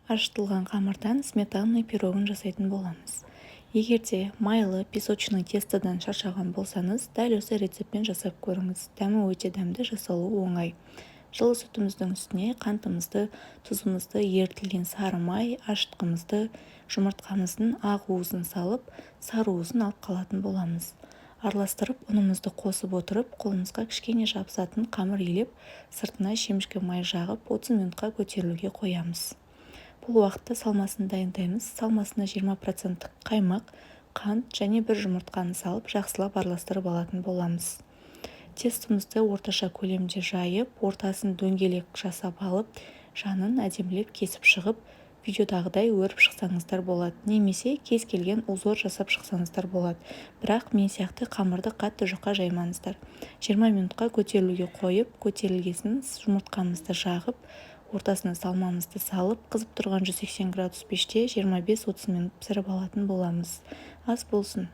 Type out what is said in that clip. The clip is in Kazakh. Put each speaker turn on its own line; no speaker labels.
ашытылған қамырдан сметанный пирогын жасайтын боламыз. Егерде майлы песочный тестодан шаршаған болсаңыз, дәл осы рецептпен жасап көріңіз. Дәмі өте дәмді, жасалуы оңай. Жылы сүтіміздің үстіне қантымызды, тұзымызды, ерітілген сары май, ашытқымызды, жұмыртқамыздың ақ уызын салып, сары уызын алып қалатын боламыз. Араластырып, ұнымызды қосып отырып, қолымызға кішкене жабысатын қамыр илеп, сыртына шемішкі май жағып, 30 минутқа көтерілуге қоямыз. Бұл уақытта салмасын дайындаймыз. Салмасына 20% қаймақ, қант және бір жұмыртқаны салып, жақсылап араластырып алатын боламыз. Тестімізді орташа көлемде жайып, ортасын дөңгелек жасап алып, жанын әдемілеп кесіп шығып, видеодағыдай өріп шықсаңыздар болады. Немесе кез келген узор жасап шықсаңыздар болады. Бірақ мен сияқты қамырды қатты жұқа жаймаңыздар. 20 минутқа көтерілуге қойып, көтерілгесін жұмыртқамызды жағып, ортасына салмамызды салып, қызып тұрған 180 градус пеште 25-30 минут пісіріп алатын боламыз. Ас болсын.